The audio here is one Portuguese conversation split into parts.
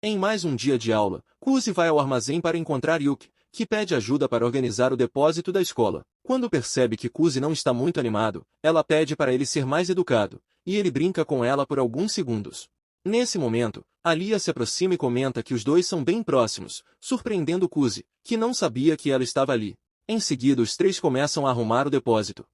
Em mais um dia de aula, Kuzi vai ao armazém para encontrar Yuki, que pede ajuda para organizar o depósito da escola. Quando percebe que Kuzi não está muito animado, ela pede para ele ser mais educado, e ele brinca com ela por alguns segundos. Nesse momento, Alia se aproxima e comenta que os dois são bem próximos, surpreendendo Kuzi, que não sabia que ela estava ali. Em seguida os três começam a arrumar o depósito.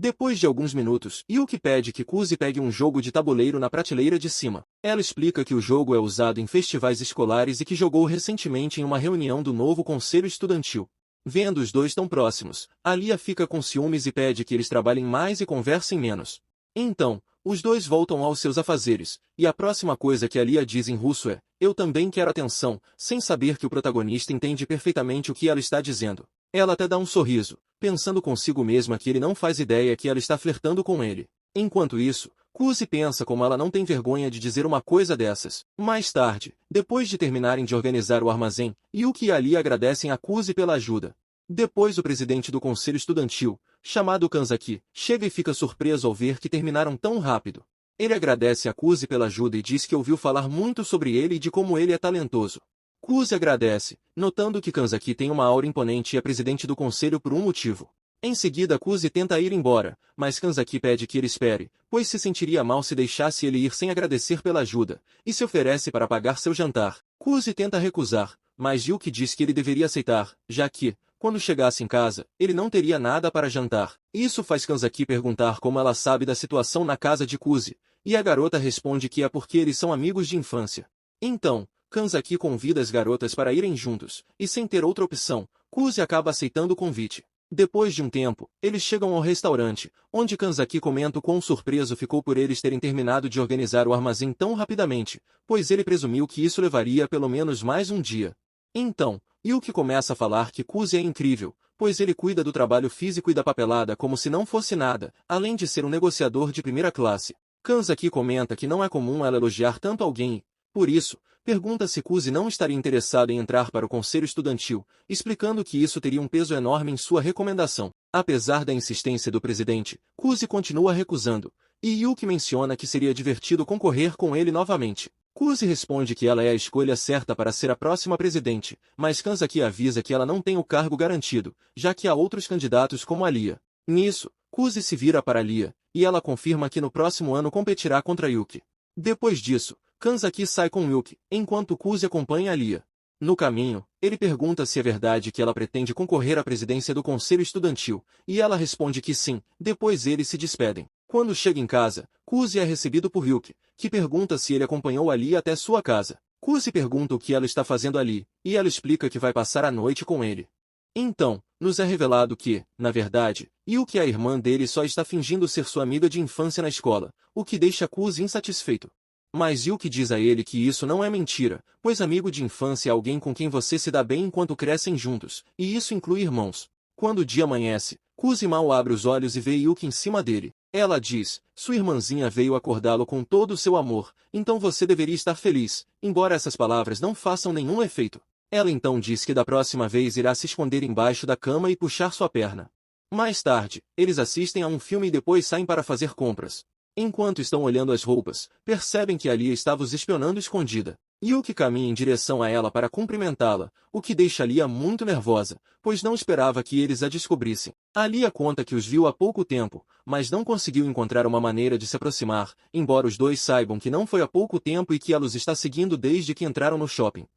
Depois de alguns minutos, Yuki pede que Kuzi pegue um jogo de tabuleiro na prateleira de cima. Ela explica que o jogo é usado em festivais escolares e que jogou recentemente em uma reunião do novo conselho estudantil. Vendo os dois tão próximos, Alia fica com ciúmes e pede que eles trabalhem mais e conversem menos. Então, os dois voltam aos seus afazeres, e a próxima coisa que Alia diz em russo é: "Eu também quero atenção", sem saber que o protagonista entende perfeitamente o que ela está dizendo. Ela até dá um sorriso, pensando consigo mesma que ele não faz ideia que ela está flertando com ele. Enquanto isso, Kuzi pensa como ela não tem vergonha de dizer uma coisa dessas. Mais tarde, depois de terminarem de organizar o armazém, Yuki e Ali agradecem a Kuzi pela ajuda. Depois o presidente do conselho estudantil, chamado Kanzaki, chega e fica surpreso ao ver que terminaram tão rápido. Ele agradece a Kuzi pela ajuda e diz que ouviu falar muito sobre ele e de como ele é talentoso. Kuzi agradece, notando que Kanzaki tem uma aura imponente e é presidente do conselho por um motivo. Em seguida Kuzi tenta ir embora, mas Kanzaki pede que ele espere, pois se sentiria mal se deixasse ele ir sem agradecer pela ajuda, e se oferece para pagar seu jantar. Kuzi tenta recusar, mas Yuki diz que ele deveria aceitar, já que, quando chegasse em casa, ele não teria nada para jantar. Isso faz Kanzaki perguntar como ela sabe da situação na casa de Kuzi, e a garota responde que é porque eles são amigos de infância. Então, Kanzaki convida as garotas para irem juntos, e sem ter outra opção, Kuzi acaba aceitando o convite. Depois de um tempo, eles chegam ao restaurante, onde Kanzaki comenta o quão surpreso ficou por eles terem terminado de organizar o armazém tão rapidamente, pois ele presumiu que isso levaria pelo menos mais um dia. Então, Yuki começa a falar que Kuzi é incrível, pois ele cuida do trabalho físico e da papelada como se não fosse nada, além de ser um negociador de primeira classe. Kanzaki comenta que não é comum ela elogiar tanto alguém e, por isso, pergunta se Kuzi não estaria interessado em entrar para o conselho estudantil, explicando que isso teria um peso enorme em sua recomendação. Apesar da insistência do presidente, Kuzi continua recusando, e Yuki menciona que seria divertido concorrer com ele novamente. Kuzi responde que ela é a escolha certa para ser a próxima presidente, mas Kanzaki avisa que ela não tem o cargo garantido, já que há outros candidatos como Alia. Nisso, Kuzi se vira para Alia, e ela confirma que no próximo ano competirá contra Yuki. Depois disso, Kanzaki sai com Yuki, enquanto Kuzi acompanha Alia. No caminho, ele pergunta se é verdade que ela pretende concorrer à presidência do conselho estudantil, e ela responde que sim. Depois eles se despedem. Quando chega em casa, Kuzi é recebido por Yuki, que pergunta se ele acompanhou Alia até sua casa. Kuzi pergunta o que ela está fazendo ali, e ela explica que vai passar a noite com ele. Então, nos é revelado que, na verdade, Yuki, a irmã dele, só está fingindo ser sua amiga de infância na escola, o que deixa Kuzi insatisfeito. Mas Yuki diz a ele que isso não é mentira, pois amigo de infância é alguém com quem você se dá bem enquanto crescem juntos, e isso inclui irmãos. Quando o dia amanhece, Kuzi mal abre os olhos e vê Yuki em cima dele. Ela diz: "Sua irmãzinha veio acordá-lo com todo o seu amor, então você deveria estar feliz", embora essas palavras não façam nenhum efeito. Ela então diz que da próxima vez irá se esconder embaixo da cama e puxar sua perna. Mais tarde, eles assistem a um filme e depois saem para fazer compras. Enquanto estão olhando as roupas, percebem que Alia estava os espionando escondida. Yuki caminha em direção a ela para cumprimentá-la, o que deixa Alia muito nervosa, pois não esperava que eles a descobrissem. Alia conta que os viu há pouco tempo, mas não conseguiu encontrar uma maneira de se aproximar, embora os dois saibam que não foi há pouco tempo e que ela os está seguindo desde que entraram no shopping.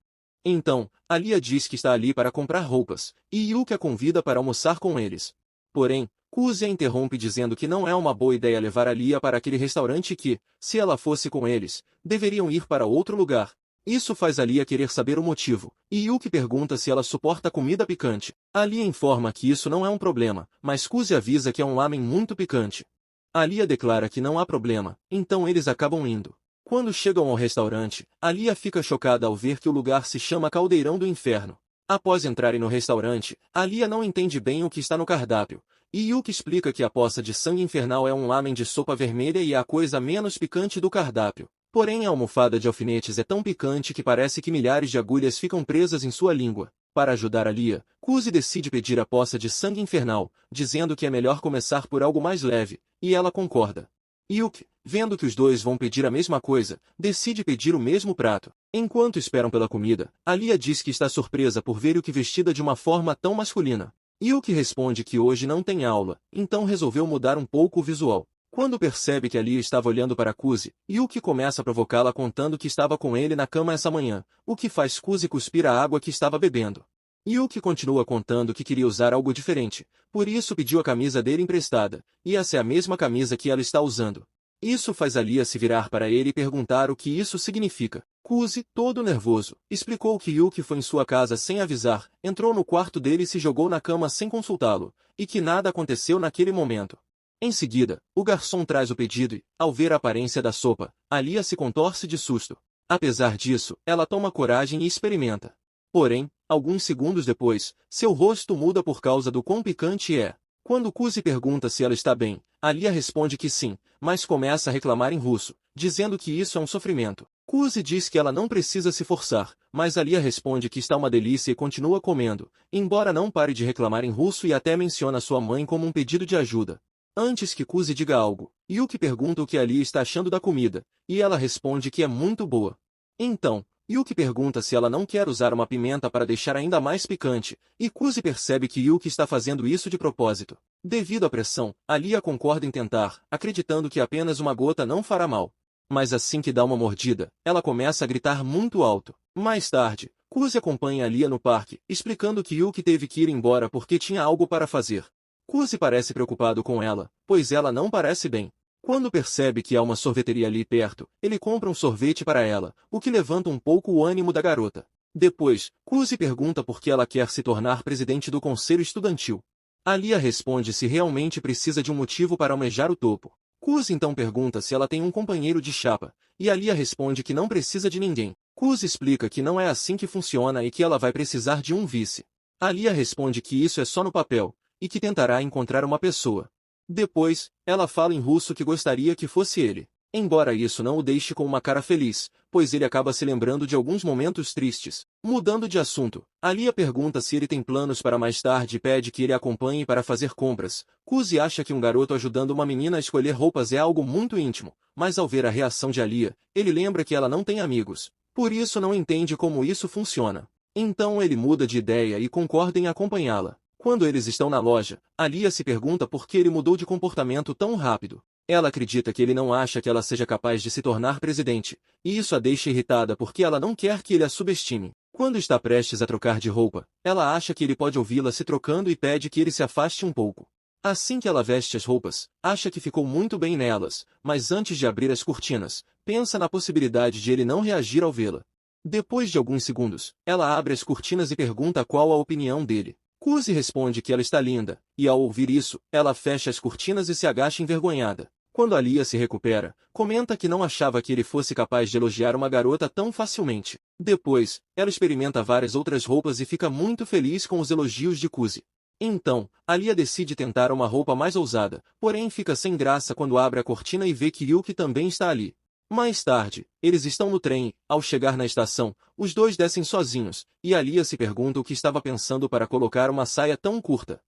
Então, Alia diz que está ali para comprar roupas, e Yuki a convida para almoçar com eles. Porém, Kuzi a interrompe dizendo que não é uma boa ideia levar Alia para aquele restaurante e que, se ela fosse com eles, deveriam ir para outro lugar. Isso faz Alia querer saber o motivo, e Yuki pergunta se ela suporta comida picante. Alia informa que isso não é um problema, mas Kuzi avisa que é um lamen muito picante. Alia declara que não há problema, então eles acabam indo. Quando chegam ao restaurante, Alia fica chocada ao ver que o lugar se chama Caldeirão do Inferno. Após entrarem no restaurante, Alia não entende bem o que está no cardápio, e Yuki explica que a poça de sangue infernal é um lamen de sopa vermelha e é a coisa menos picante do cardápio. Porém a almofada de alfinetes é tão picante que parece que milhares de agulhas ficam presas em sua língua. Para ajudar Alia, Kuzi decide pedir a poça de sangue infernal, dizendo que é melhor começar por algo mais leve, e ela concorda. Yuki, vendo que os dois vão pedir a mesma coisa, decide pedir o mesmo prato. Enquanto esperam pela comida, Alia diz que está surpresa por ver Yuki vestida de uma forma tão masculina. Yuki responde que hoje não tem aula, então resolveu mudar um pouco o visual. Quando percebe que Alia estava olhando para Kuzi, Yuki começa a provocá-la contando que estava com ele na cama essa manhã, o que faz Kuzi cuspir a água que estava bebendo. Yuki continua contando que queria usar algo diferente, por isso pediu a camisa dele emprestada, e essa é a mesma camisa que ela está usando. Isso faz Alia se virar para ele e perguntar o que isso significa. Kuzi, todo nervoso, explicou que Yuki foi em sua casa sem avisar, entrou no quarto dele e se jogou na cama sem consultá-lo, e que nada aconteceu naquele momento. Em seguida, o garçom traz o pedido e, ao ver a aparência da sopa, Alia se contorce de susto. Apesar disso, ela toma coragem e experimenta. Porém, alguns segundos depois, seu rosto muda por causa do quão picante é. Quando Kuzi pergunta se ela está bem, Alia responde que sim, mas começa a reclamar em russo, dizendo que isso é um sofrimento. Kuzi diz que ela não precisa se forçar, mas Alia responde que está uma delícia e continua comendo, embora não pare de reclamar em russo e até menciona sua mãe como um pedido de ajuda. Antes que Kuzi diga algo, Yuki pergunta o que Alia está achando da comida, e ela responde que é muito boa. Então, Yuki pergunta se ela não quer usar uma pimenta para deixar ainda mais picante, e Kuzi percebe que Yuki está fazendo isso de propósito. Devido à pressão, Alia concorda em tentar, acreditando que apenas uma gota não fará mal. Mas assim que dá uma mordida, ela começa a gritar muito alto. Mais tarde, Kuzi acompanha Alia no parque, explicando que Yuki teve que ir embora porque tinha algo para fazer. Kuzi parece preocupado com ela, pois ela não parece bem. Quando percebe que há uma sorveteria ali perto, ele compra um sorvete para ela, o que levanta um pouco o ânimo da garota. Depois, Kuzi pergunta por que ela quer se tornar presidente do conselho estudantil. Alia responde se realmente precisa de um motivo para almejar o topo. Kuzi então pergunta se ela tem um companheiro de chapa, e Alia responde que não precisa de ninguém. Kuzi explica que não é assim que funciona e que ela vai precisar de um vice. Alia responde que isso é só no papel, e que tentará encontrar uma pessoa. Depois, ela fala em russo que gostaria que fosse ele. Embora isso não o deixe com uma cara feliz, pois ele acaba se lembrando de alguns momentos tristes. Mudando de assunto, Alia pergunta se ele tem planos para mais tarde e pede que ele a acompanhe para fazer compras. Kuzi acha que um garoto ajudando uma menina a escolher roupas é algo muito íntimo, mas ao ver a reação de Alia, ele lembra que ela não tem amigos. Por isso não entende como isso funciona. Então ele muda de ideia e concorda em acompanhá-la. Quando eles estão na loja, Alia se pergunta por que ele mudou de comportamento tão rápido. Ela acredita que ele não acha que ela seja capaz de se tornar presidente, e isso a deixa irritada porque ela não quer que ele a subestime. Quando está prestes a trocar de roupa, ela acha que ele pode ouvi-la se trocando e pede que ele se afaste um pouco. Assim que ela veste as roupas, acha que ficou muito bem nelas, mas antes de abrir as cortinas, pensa na possibilidade de ele não reagir ao vê-la. Depois de alguns segundos, ela abre as cortinas e pergunta qual a opinião dele. Kuzi responde que ela está linda, e ao ouvir isso, ela fecha as cortinas e se agacha envergonhada. Quando Alia se recupera, comenta que não achava que ele fosse capaz de elogiar uma garota tão facilmente. Depois, ela experimenta várias outras roupas e fica muito feliz com os elogios de Kuzi. Então, Alia decide tentar uma roupa mais ousada, porém fica sem graça quando abre a cortina e vê que Yuki também está ali. Mais tarde, eles estão no trem e, ao chegar na estação, os dois descem sozinhos, e Alia se pergunta o que estava pensando para colocar uma saia tão curta.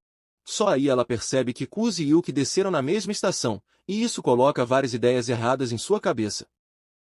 Só aí ela percebe que Kuzi e Yuki desceram na mesma estação, e isso coloca várias ideias erradas em sua cabeça.